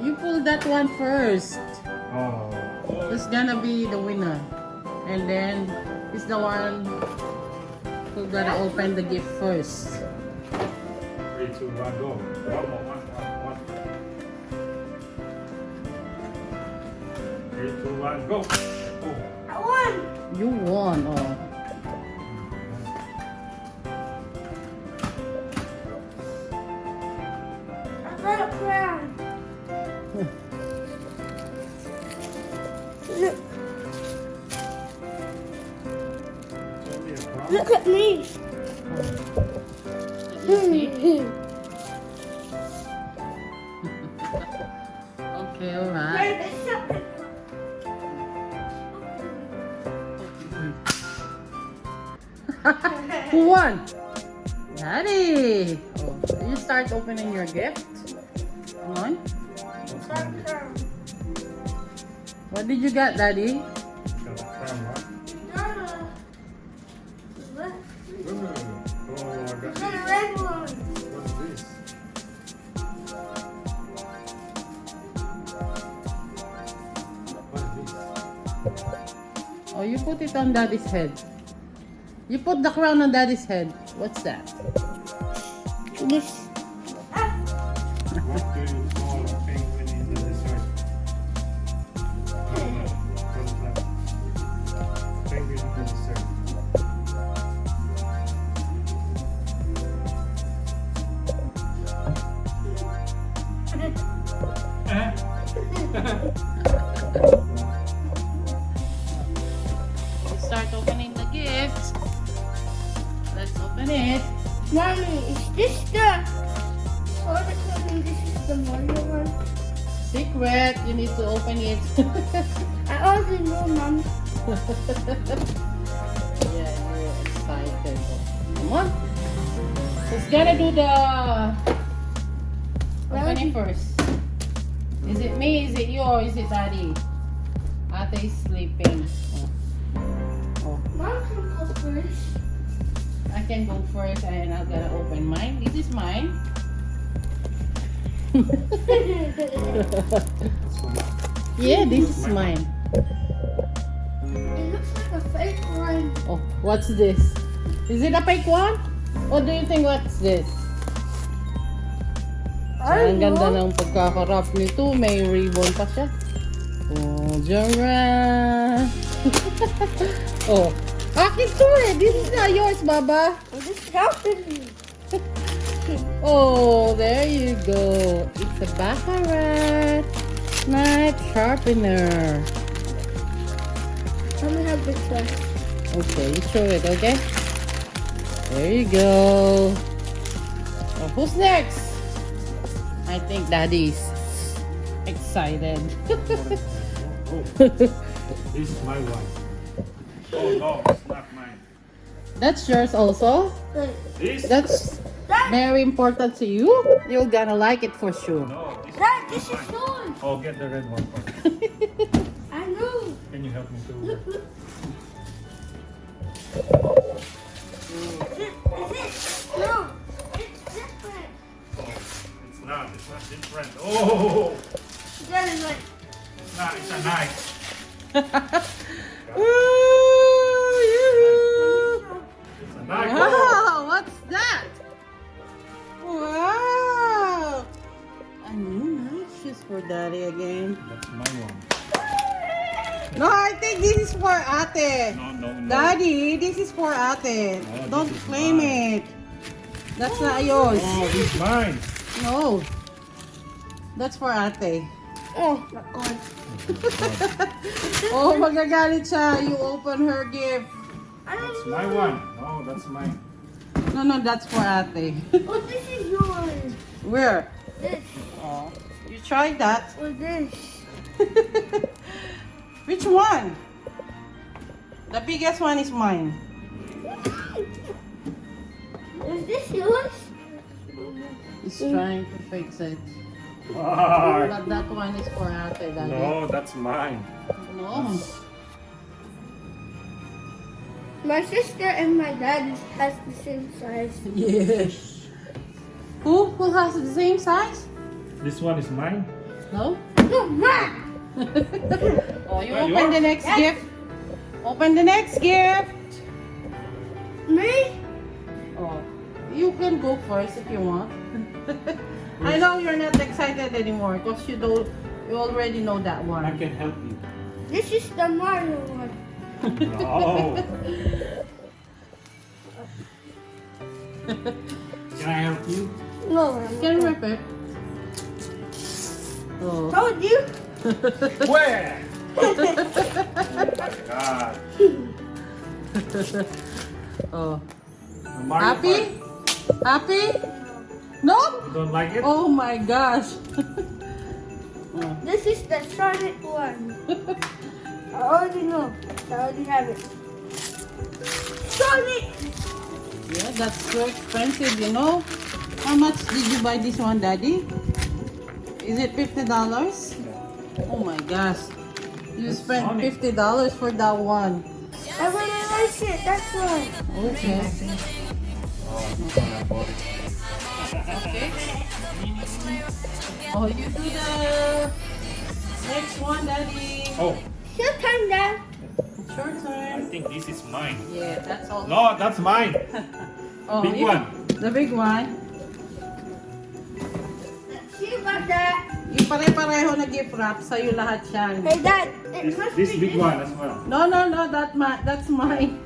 You pull that one first. Oh. It's gonna be the winner. And then it's the one who gotta open the gift first. 3, 2, 1, go. One more, one. 3, 2, 1, go. Oh. I won. You won. Oh. I got a crown. Look, Only a crown? look at me. Okay, alright. Who won? Daddy! Oh, you start opening your gift. Come on. What did you get, Daddy? Got a crown, right? What? Oh, I got Got a this. red one. What's this? What's this? Oh, you put it on Daddy's head. You put the crown on Daddy's head. What's that? This. What do you call a penguin in the desert? What's that? Penguin in the desert. You start opening the gift. Let's open it. Mommy, is this the soda cookie? This is the Mario one. Secret. You need to open it. I already know, Mom. Yeah, you're excited. Come on. Who's gonna do the opening first? Is it me? Is it you? Or is it Daddy? Ate is sleeping. Oh. Mom can go first. I can go first and I'm gonna open mine. This is mine. Yeah, this is mine. It looks like a fake one. Oh, what's this? Is it a fake one? What do you think what's this? I Ang don't ganda know. ng pagkakarap nito. May ribbon pa siya. Oh, Jara. Oh, akin to eh. This is not yours, Baba. I'm just helping you. Oh, there you go. It's a Baccarat knife sharpener. I'm gonna have this one. Okay, you show it, okay? There you go. Oh, who's next? I think Daddy's excited. Oh, this is my one. Oh no, it's not mine. That's yours also? Wait, This? That's very important to you? You're gonna like it for sure. No, this Dad, this is is mine. yours. Oh, get the red one first. I know. Can you help me to? Look, look. Is it? No, it's different. It's not different. Oh, That is like, it's not, it's a knife. Ooh, yoo-hoo. It's a knife. Wow, what's that? Wow! A new knife shoes for Daddy again. That's my one. No, I think this is for ate. No. Daddy, this is for ate. No, Don't this is claim mine. it. That's not yours. Oh, this is mine. No. That's for ate. Oh my god. Oh, magagalit siya. You open her gift. That's my one. No, that's mine. No, that's for ate. Oh, this is yours. Where? This. Oh, you tried that. Or this. Which one? The biggest one is mine. Is this yours? He's trying to fix it. Ah, But that one is for ate, Daddy. no, that's mine. No. My sister and my dad has the same size. Yes. Who has the same size? This one is mine. No? No, ma! Oh, you Well, open the yours. next gift. Open the next gift. Me? Oh, you can go first if you want. I know you're not excited anymore because you already know that I one. can help you. This is the Mario one. No. Can I help you? No, Can you rip it? Oh. Told you. Where? Oh my God. Oh. The Mario Happy? Kart. Happy? No? You don't like it? Oh my gosh. Oh. This is the Sonic one. I already know. I already have it. Sonic! Yeah, that's so expensive, you know. How much did you buy this one, Daddy? Is it $50? Oh my gosh. You spent Sonic. $50 for that one. I really like it. That's why. Okay. Oh, this one I bought it. Okay. Oh, you do the next one, Daddy. Oh, Your turn, Dad. It's your I turn. think this is mine. Yeah, that's all. No, that's mine. Oh, Big one. The big one. See about that? Yung pare-pareho na gift wrap, sa'yo lahat yan. Hey, Dad. It must This be big one as well. No, that's mine.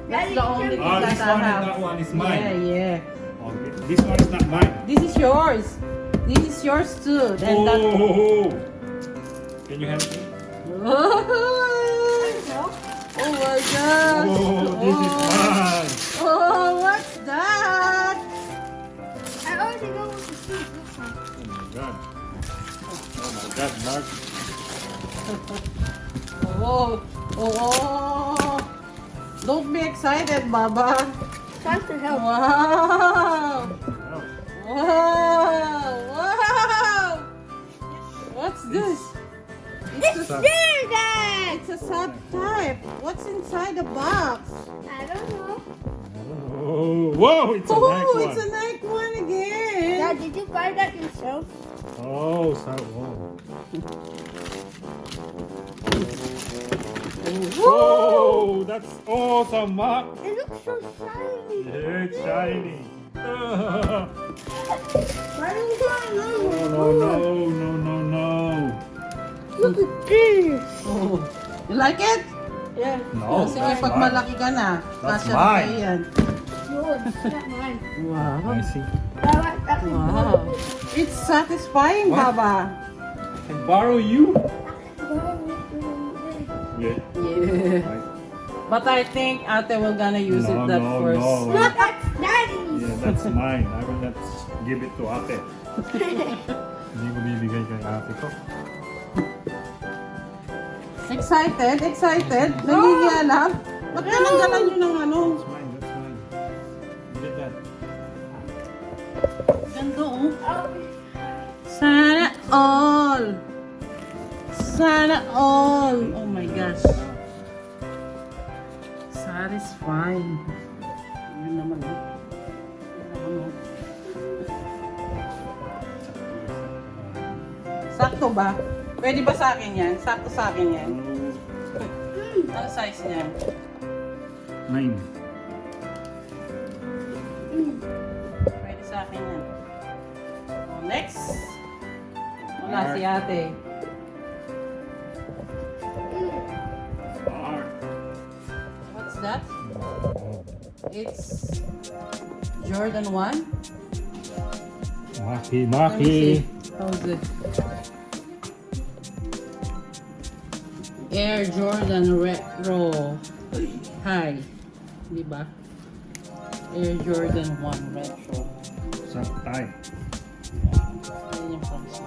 That's the only thing Oh, that this I one and have. that one is mine. Yeah. Okay. This one is not mine. This is yours. This is yours too. And that. Oh, can you help me? Oh my gosh. Oh, this is mine. Oh, what's that? I already know what to see. This one. Oh my God. Oh my God, Mark. Oh. Don't be excited, Baba. Time to help. Wow. Oh, Wow. What's this? It's Sub. there, Dad. It's a sub type. What's inside the box? I don't know. oh, whoa, it's a nice Oh, one. it's a nice one again. Dad, did you buy that yourself? Oh, so, oh. Whoa, that's awesome, Mark. It looks so shiny. Yeah, it's shiny. Why do you want No. Look at this. Oh. You like it? Yeah. No, Sige, that's pag mine. malaki ka na, That's kasya na mine. sa'yo yan. Yours, not mine. Wow. I see. I like that one. Wow. It's satisfying, What? Baba. Can borrow you? Yeah. Yeah. But I think ate will gonna use No, it that no, first. no. No, that's Daddy's. Yeah, that's mine. I will not give it to ate. Hindi ko bibigay kay ate ko. Excited? Nangigialam? Ba't tinanggalan nyo ng ano? That's mine. Look at that. Ganda oh. Sana all. Sana all. Oh my gosh. Satisfying. Yun naman oh. Sakto ba? Pwede ba sa akin yan? Sakto sa akin yan. Ano size niyan? 9. Pwede sa akin yan. Oh, next. Wala si ate. R. that? It's Jordan 1. Maki, Let me see. Maki. How's it? Air Jordan Retro High. Diba? Air Jordan 1 Retro. Sa Thai. Yan yung pansin.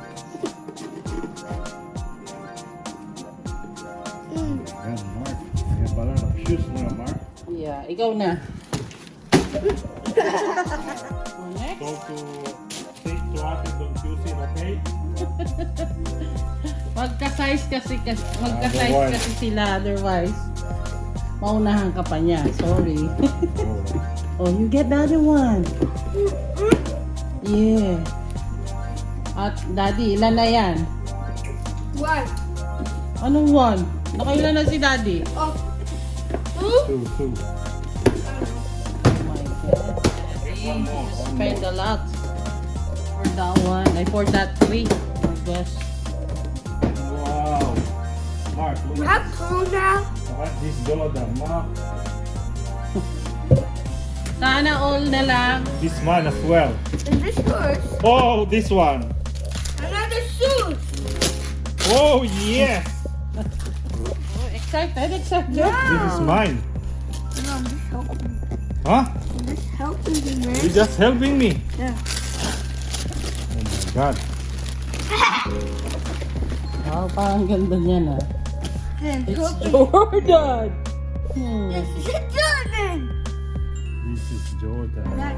Ayan, Mark. Ayan pala, shoes na, Mark. Yeah, ikaw na. Oh, next. Go to say to ate, don't use it, okay? Magka-size kasi Otherwise. kasi sila, otherwise maunahan ka pa niya. Sorry. Oh, you get the other one. Yeah. At daddy, ilan na yan? One. Anong one? Nakailan na si daddy? Oh. Two. Two. Oh my god. One more, You one spend more. a lot for that one. For that three. Oh my gosh. Wow. Mark, look You at have two now? this Jordan, Mark. Sana all na lang. This one as well. And this yours? Oh, this one. Another shoes. Oh, yes. Oh, excited. This is mine. No, I'm just helping. Huh? I'm just helping you, man. You're just helping me. Yeah. Oh my God. Wow, parang ganda niyan ah. Then It's helping. Jordan. This is a Jordan. This is Jordan. That.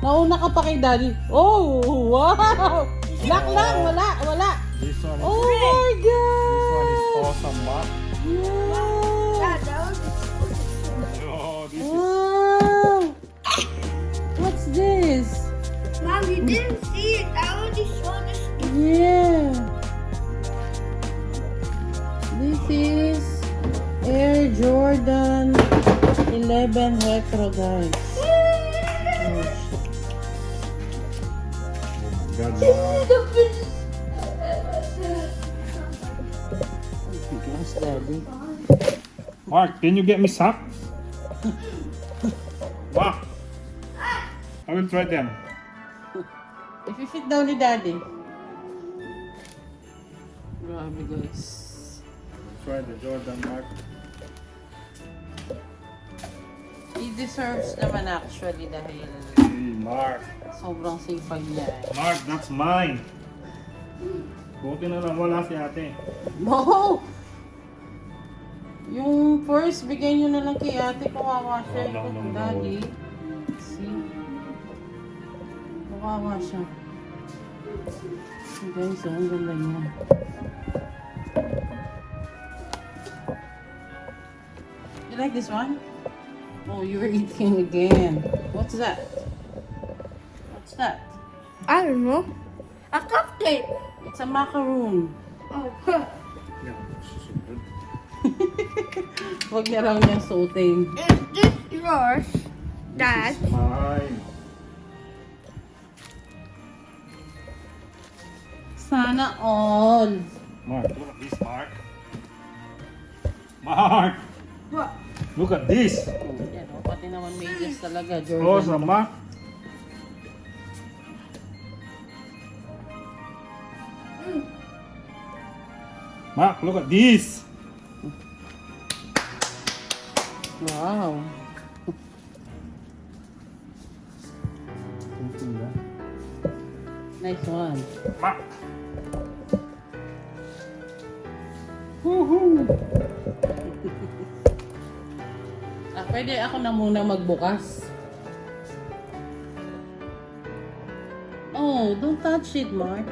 Nauna ka pa kay daddy. Oh, wow. Lock lang, wala. This one is, Oh my this one is god. awesome, Mark. Yeah. That was. Oh, this is Wow. What's this? Mom, you didn't see it. I already showed this. Yeah. This is Air Jordan 11 Retro, guys. Oh, shit. God, Mark. Yes, daddy. Mark, can you get me socks? Mark, I will try them. If you fit down ni daddy. Grabe, guys. Try the Jordan, Mark. He deserves naman actually dahil Hey, Mark. sobrang sipag niya. Mark, that's mine. Buti na lang wala si ate. No! Yung first, bigay nyo na lang kay ate kawawa siya. No, Ito, no, no. daddy. See? Kawawa siya. Guys, ang ganda niya. You like this one? Oh, you're eating again. What's that? What's that? I don't know. A cupcake. It's a macaroon. Oh. Yeah, this is so good. Huwag niya raw niyang suotin. Is this yours, Dad? This is mine. Sana all. Mark, look at this, Mark. Mark, What? look at this. Yan, oh, pati naman medyas talaga, Jordan. Awesome, Mark. Mark, look at this. Wow. Nice one. Mark. Woohoo! Pwede ako na muna magbukas. Oh, don't touch it, Mark.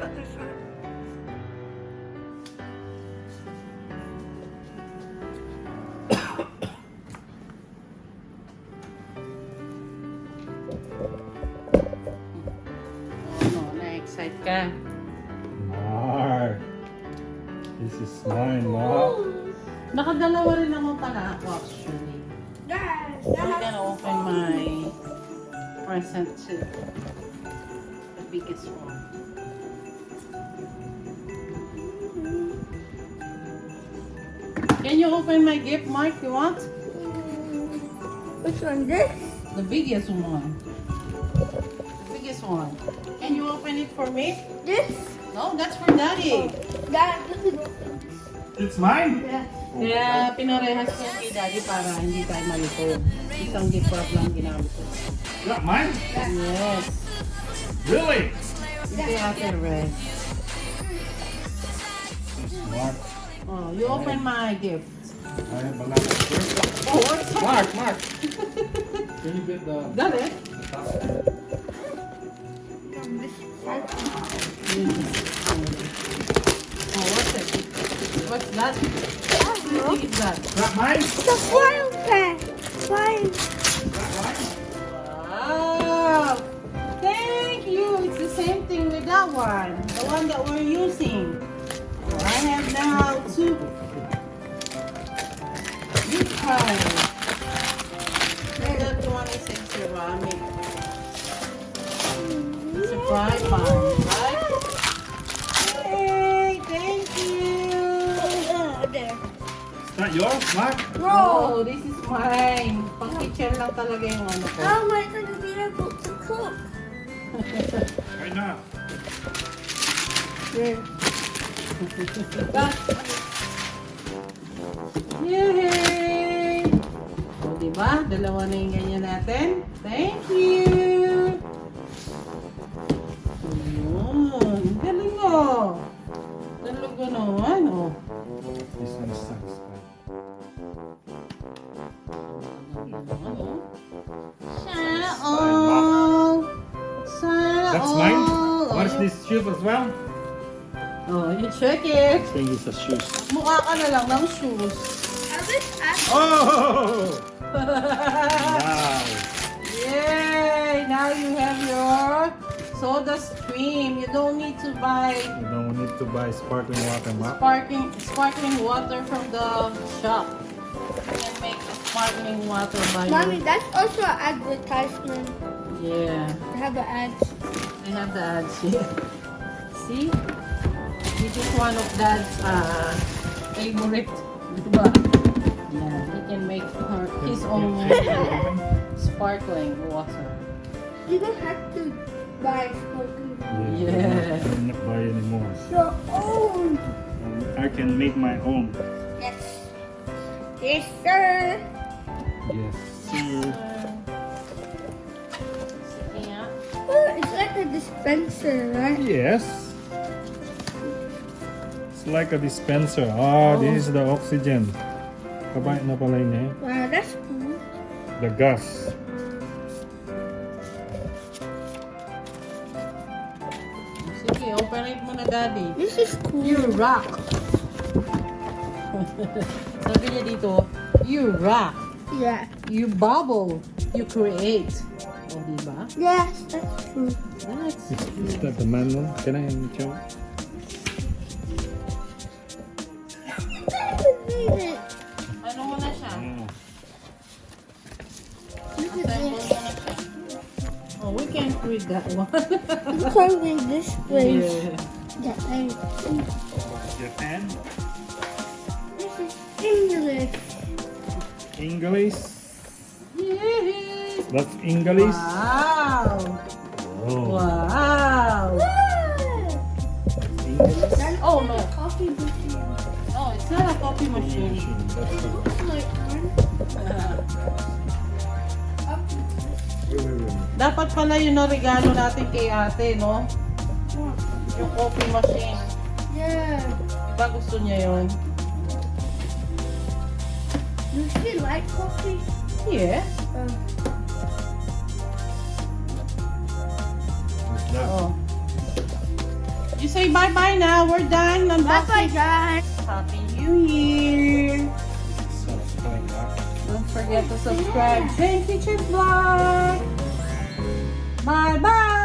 Oh, na-excite ka. Mark. This is mine, Mark. Nakadalawa rin naman pala ako actually. Dad. I'm gonna open my present too. The biggest one. Can you open open my gift, Mark? You want? Which one? This? The biggest one. The biggest one. Can you open it for me? This? No, that's for Daddy. That? It's mine? Yeah. Kaya pinarehas niya kay Daddy para hindi tayo malito. Isang gift wrap lang ginamit ko. That mine? Yes. Really? Hindi ate red. Mark. Oh, you open my gift. I have banana first. Oh, what's that? Mark. Can you get the Got it? top? Oh, what's it? What's that? What is that? That mine? The foil pen. Foil. That mine? Wow! Thank you! It's the same thing with that one. The one that we're using. Oh, I have now two. This one. That one is in ceramic. It's a fry pan, right? Hey, thank you! There. Is that yours, Mark? Oh, this is mine. Pang kitchen lang talaga yung ano ko. How am I going to be able to cook? Right now. Yay! O, diba? Dalawa na yung ganyan natin. Thank you! Ayun. Galing mo. Talaga naman, oh. This one is satisfied. Sana all. Sana That's all. mine? Oh, What is you- this shoes as well? Oh, you check it. I think it's a shoes. Mukha ka na lang ng shoes. Oh! Wow! Yay! Now you have your soda stream. You don't need to buy You don't need to buy sparkling water, Mark. sparkling water from the shop. You can make sparkling water by Mommy, your... that's also an advertisement. Yeah, They have an ad. they have the ads here. See? This is one of Dad's favorite. Diba? Yeah, he can make his own sparkling water. You don't have to buy sparkling. Yeah. I cannot buy anymore. Your own. I can make my own. Yes. Yes, sir. Yes, sir. Sige nga. Oh, it's like a dispenser, right? Yes. It's like a dispenser. Oh, this is the oxygen. Kabait na pala yun eh. Wow, that's cool. The gas. Sige, operate mo na, Daddy. This is cool. You rock. Sabi niya dito, you rock. Yeah. You bubble. You create. O, diba? Yes, that's true. That's Is that the manual? Can I show? ano mo na siya? Look at Assemble this. mo na siya. Oh, we can't read that one. Look how we this place. Yeah. Yeah, I think Japan. this is English. English. Yay! That's English. Wow! Oh. Wow! English. That's Oh, no. coffee machine. No, it's not a coffee machine. That's It the- looks like one. Wait. Dapat pala yun ang regalo natin kay ate, no? Yung coffee machine. Yeah. Diba gusto niya yun? Does she like coffee? Yeah. What's that? Oh. You say bye-bye now. We're done. Bye bye, Unboxing. guys. Happy New Year. Subscribe, Mark. Don't forget to subscribe. Gheng Kitchen Vlog. Bye-bye. Bye.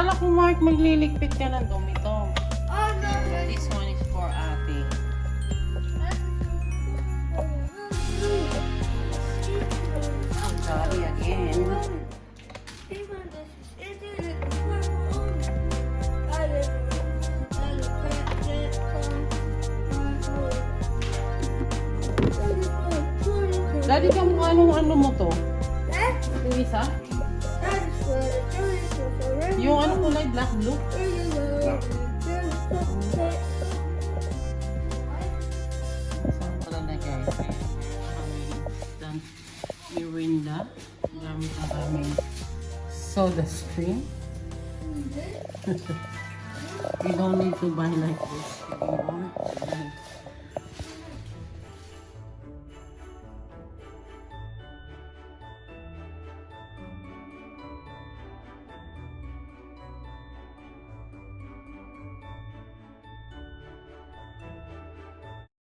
Akala ko, Mark, magliligpit ka ng dumi to. Oh, no, no. This one is for ate. Sorry again. Daddy, kamukha nung ano mo to? Yung isa? Yung ano kulay black blue? Saan pala na guys? Ang Mirinda. Gamit ang aming soda stream. We don't need to buy like this anymore.